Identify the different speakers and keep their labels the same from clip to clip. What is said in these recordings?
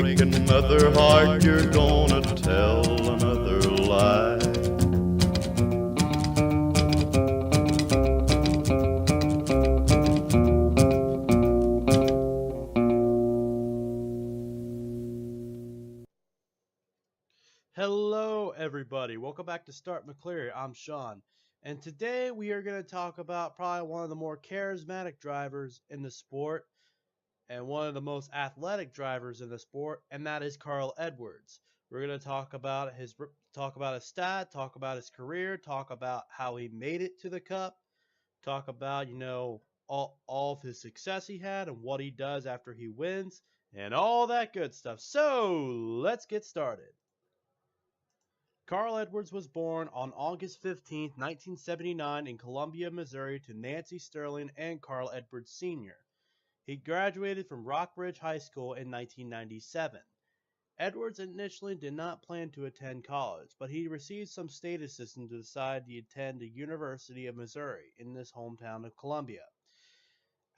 Speaker 1: break another heart, you're gonna tell another lie.
Speaker 2: Hello, everybody. Welcome back to Start McCleary. I'm Sean, and today we are going to talk about probably one of the more charismatic drivers in the sport and one of the most athletic drivers in the sport, and that is Carl Edwards. We're going to talk about his stat, talk about his career, talk about how he made it to the Cup, talk about all of his success he had and what he does after he wins, and all that good stuff. So let's get started. Carl Edwards was born on August 15, 1979 in Columbia, Missouri to Nancy Sterling and Carl Edwards Sr. He graduated from Rockbridge High School in 1997. Edwards initially did not plan to attend college, but he received some state assistance to decide to attend the University of Missouri in his hometown of Columbia.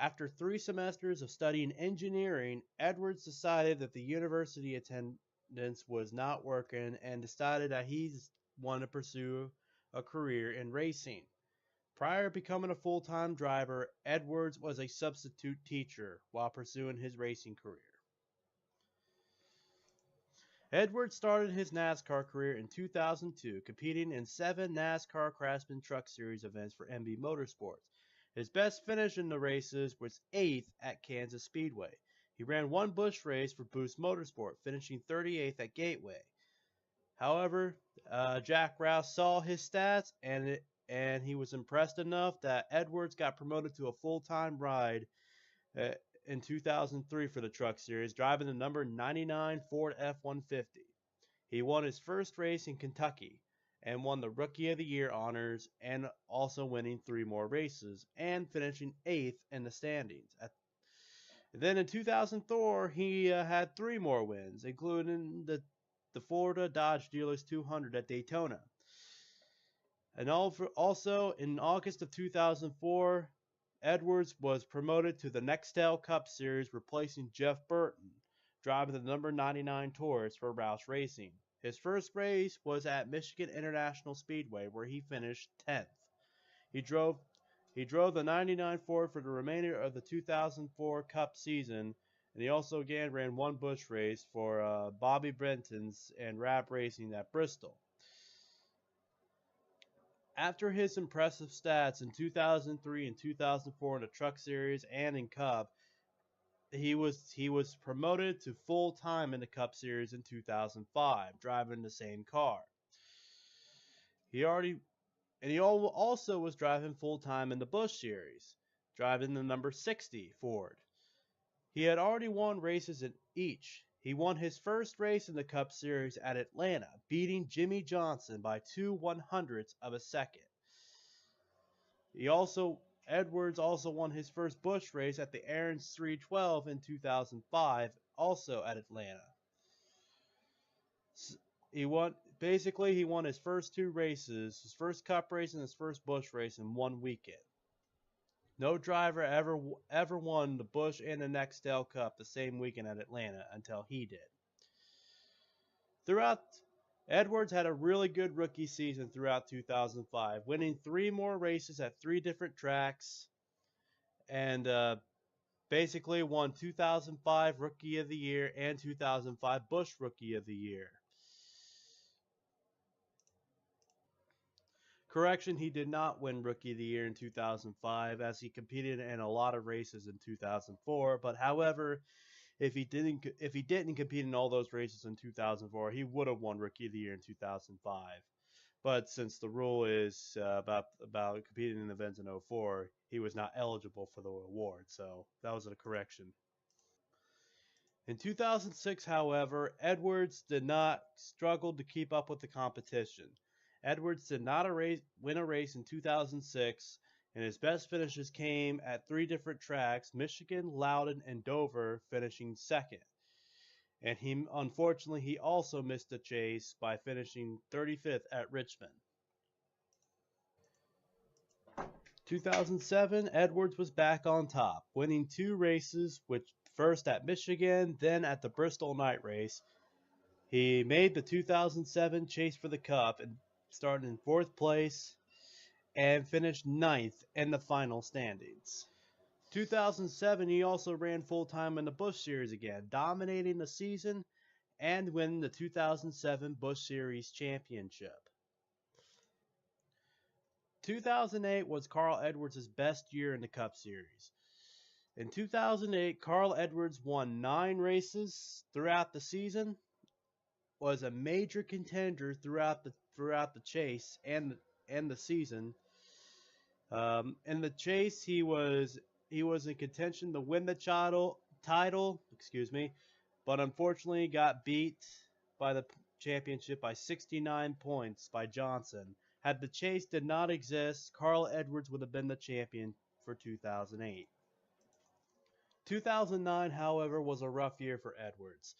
Speaker 2: After 3 semesters of studying engineering, Edwards decided that the university attendance was not working and decided that he wanted to pursue a career in racing. Prior to becoming a full-time driver, Edwards was a substitute teacher while pursuing his racing career. Edwards started his NASCAR career in 2002, competing in 7 NASCAR Craftsman Truck Series events for MB Motorsports. His best finish in the races was 8th at Kansas Speedway. He ran one Busch race for Boost Motorsport, finishing 38th at Gateway. However, Jack Roush saw his stats and he was impressed enough that Edwards got promoted to a full-time ride uh, in 2003 for the Truck Series, driving the number 99 Ford F-150. He won his first race in Kentucky and won the Rookie of the Year honors, and also winning 3 more races and finishing 8th in the standings. Then in 2004, he had 3 more wins, including the Florida Dodge Dealers 200 at Daytona. And also in August of 2004, Edwards was promoted to the Nextel Cup Series, replacing Jeff Burton, driving the number 99 Taurus for Roush Racing. His first race was at Michigan International Speedway, where he finished 10th. He drove the 99 Ford for the remainder of the 2004 Cup season, and he also again ran one Busch race for Bobby Brenton's and Rab Racing at Bristol. After his impressive stats in 2003 and 2004 in the Truck Series and in Cup, he was promoted to full time in the Cup Series in 2005, driving the same car. He also was driving full time in the Busch Series, driving the number 60 Ford. He had already won races in each. He won his first race in the Cup Series at Atlanta, beating Jimmy Johnson by 2/100ths of a second. Edwards also won his first Busch race at the Aaron's 312 in 2005, also at Atlanta. He won his first 2 races, his first Cup race and his first Busch race in one weekend. No driver ever won the Busch and the Nextel Cup the same weekend at Atlanta until he did. Edwards had a really good rookie season throughout 2005, winning 3 more races at 3 different tracks, and basically won 2005 Rookie of the Year and 2005 Busch Rookie of the Year. Correction, he did not win Rookie of the Year in 2005, as he competed in a lot of races in 2004. But however, if he didn't compete in all those races in 2004, he would have won Rookie of the Year in 2005. But since the rule is about competing in events in 04, he was not eligible for the award. So that was a correction. In 2006, however, Edwards did not struggle to keep up with the competition. Edwards did not win a race in 2006, and his best finishes came at 3 different tracks: Michigan, Loudon, and Dover, finishing second. And unfortunately, he also missed the chase by finishing 35th at Richmond. 2007, Edwards was back on top, winning 2 races, which first at Michigan, then at the Bristol Night Race. He made the 2007 Chase for the Cup and started in 4th place and finished 9th in the final standings. 2007, he also ran full-time in the Busch Series again, dominating the season and winning the 2007 Busch Series Championship. 2008 was Carl Edwards' best year in the Cup Series. In 2008, Carl Edwards won 9 races throughout the season, was a major contender throughout the chase and the season. In the chase, he was in contention to win the title, but unfortunately got beat by the championship by 69 points by Johnson. Had the chase did not exist, Carl Edwards would have been the champion for 2008. 2009, however, was a rough year for Edwards.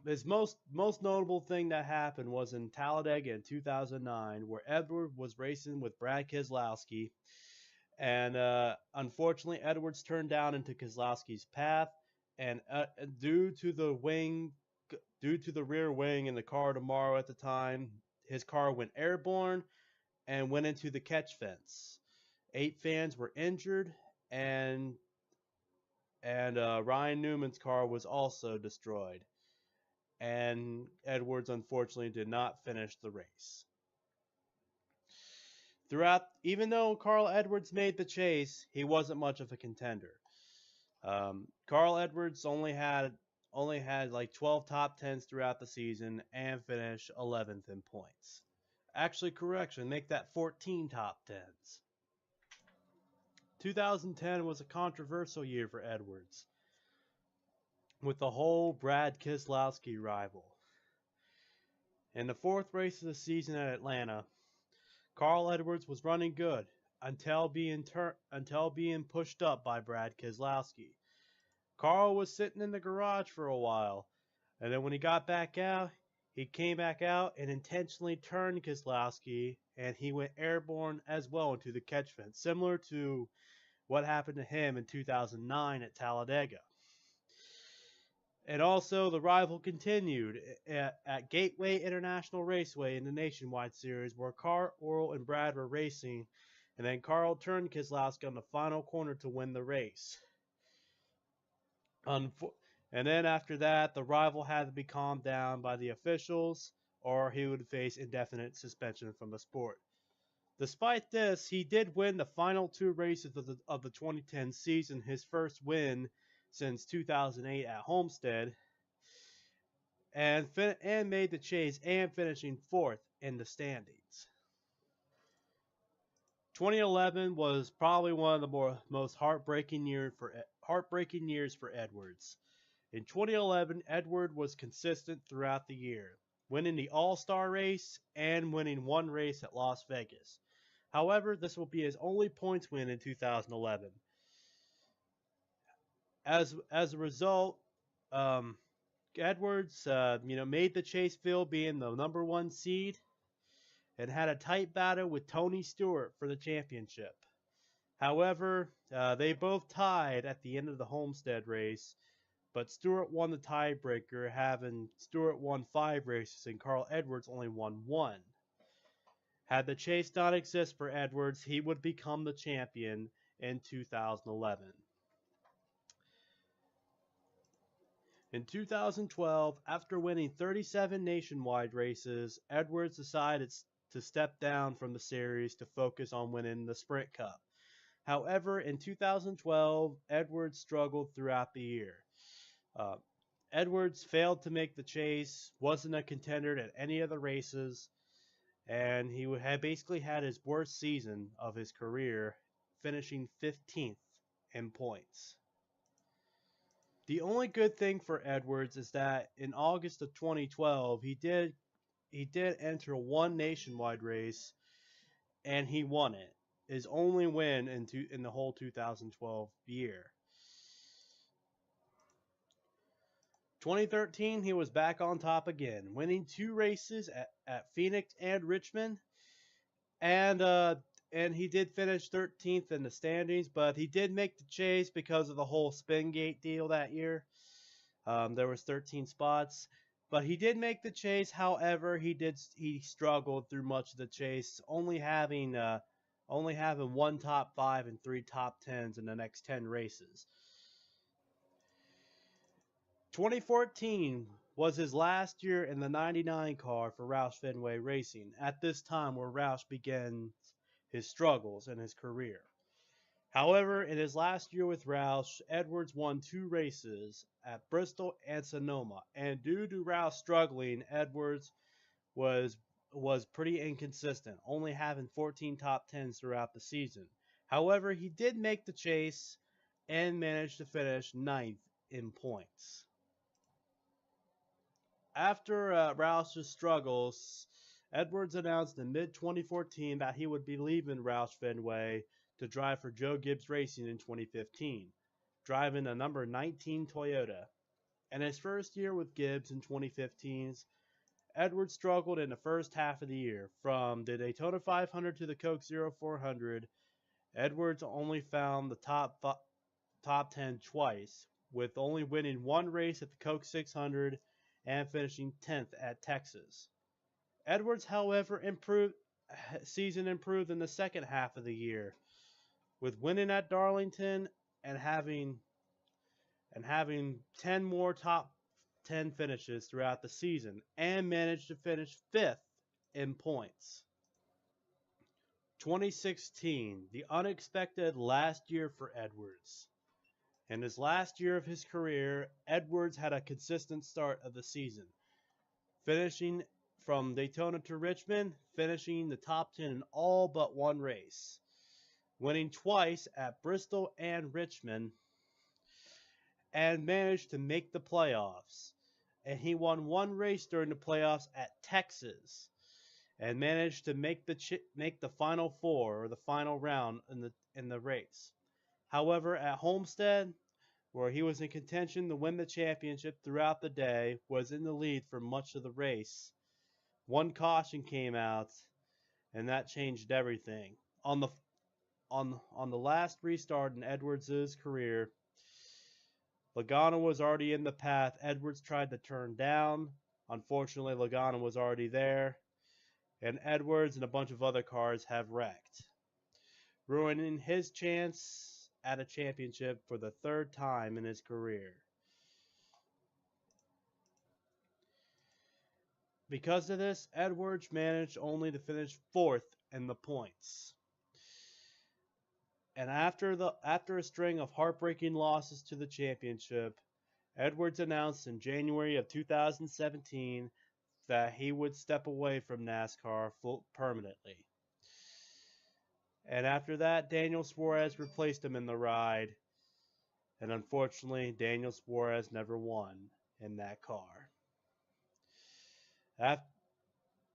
Speaker 2: His most notable thing that happened was in Talladega in 2009, where Edwards was racing with Brad Keselowski, and unfortunately, Edwards turned down into Keselowski's path, and due to the rear wing in the car tomorrow at the time, his car went airborne and went into the catch fence. 8 fans were injured, and Ryan Newman's car was also destroyed. And Edwards unfortunately did not finish the race. Even though Carl Edwards made the chase, he wasn't much of a contender. Carl Edwards only had like 12 top 10s throughout the season and finished 11th in points. Actually, correction, make that 14 top 10s. 2010 was a controversial year for Edwards, with the whole Brad Keselowski rival. In the 4th race of the season at Atlanta, Carl Edwards was running good until being pushed up by Brad Keselowski. Carl was sitting in the garage for a while, and then when he got back out, he came back out and intentionally turned Keselowski, and he went airborne as well into the catch fence, similar to what happened to him in 2009 at Talladega. And also, the rival continued at Gateway International Raceway in the Nationwide Series, where Carl, Earl, and Brad were racing, and then Carl turned Keselowski on the final corner to win the race. And then after that, the rival had to be calmed down by the officials, or he would face indefinite suspension from the sport. Despite this, he did win the final 2 races of the 2010 season, his first win since 2008 at Homestead, and made the chase and finishing 4th in the standings. 2011 was probably one of the most heartbreaking years for Edwards. In 2011, Edwards was consistent throughout the year, winning the All-Star race and winning 1 race at Las Vegas. However, this will be his only points win in 2011. As a result, Edwards, made the chase field being the number 1 seed, and had a tight battle with Tony Stewart for the championship. However, they both tied at the end of the Homestead race, but Stewart won the tiebreaker, having Stewart won 5 races and Carl Edwards only won 1. Had the chase not exist for Edwards, he would become the champion in 2011. In 2012, after winning 37 nationwide races, Edwards decided to step down from the series to focus on winning the Sprint Cup. However, in 2012, Edwards struggled throughout the year. Edwards failed to make the chase, wasn't a contender at any of the races, and he had basically had his worst season of his career, finishing 15th in points. The only good thing for Edwards is that in August of 2012, he did enter 1 nationwide race, and he won it. His only win in the whole 2012 year. 2013, he was back on top again, winning 2 races at Phoenix and Richmond, and and he did finish 13th in the standings, but he did make the chase because of the whole Spingate deal that year. There was 13 spots, but he did make the chase. However, he struggled through much of the chase, only having one top 5 and 3 top 10s in the next 10 races. 2014 was his last year in the 99 car for Roush Fenway Racing, at this time where Roush began his struggles in his career. However, in his last year with Roush, Edwards won 2 races at Bristol and Sonoma, and due to Roush struggling, Edwards was pretty inconsistent, only having 14 top 10s throughout the season. However, he did make the chase and managed to finish 9th in points. After Roush's struggles, Edwards announced in mid-2014 that he would be leaving Roush Fenway to drive for Joe Gibbs Racing in 2015, driving a number 19 Toyota. In his first year with Gibbs in 2015, Edwards struggled in the first half of the year. From the Daytona 500 to the Coke 0400, Edwards only found the top 10 twice, with only winning 1 race at the Coke 600 and finishing 10th at Texas. Edwards, however, season improved in the second half of the year, with winning at Darlington and having 10 more top 10 finishes throughout the season, and managed to finish 5th in points. 2016, the unexpected last year for Edwards. In his last year of his career, Edwards had a consistent start of the season, finishing from Daytona to Richmond, finishing the top 10 in all but 1 race, winning twice at Bristol and Richmond, and managed to make the playoffs. And he won 1 race during the playoffs at Texas, and managed to make the final 4 or the final round in the race. However, at Homestead, where he was in contention to win the championship throughout the day, was in the lead for much of the race, 1 caution came out, and that changed everything. On the last restart in Edwards' career, Logano was already in the path. Edwards tried to turn down. Unfortunately, Logano was already there, and Edwards and a bunch of other cars have wrecked, ruining his chance at a championship for the 3rd time in his career. Because of this, Edwards managed only to finish 4th in the points. And after a string of heartbreaking losses to the championship, Edwards announced in January of 2017 that he would step away from NASCAR permanently. And after that, Daniel Suarez replaced him in the ride. And unfortunately, Daniel Suarez never won in that car.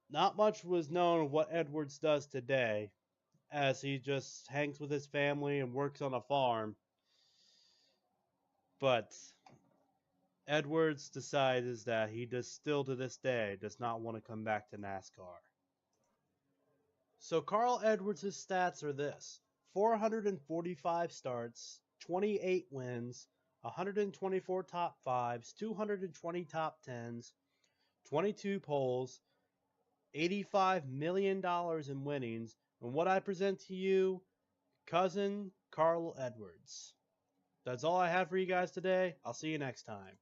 Speaker 2: Not much was known of what Edwards does today, as he just hangs with his family and works on a farm. But Edwards decides that he still to this day does not want to come back to NASCAR. So Carl Edwards' stats are this: 445 starts, 28 wins, 124 top 5s, 220 top 10s, 22 poles, $85 million in winnings, and what I present to you, cousin Carl Edwards. That's all I have for you guys today. I'll see you next time.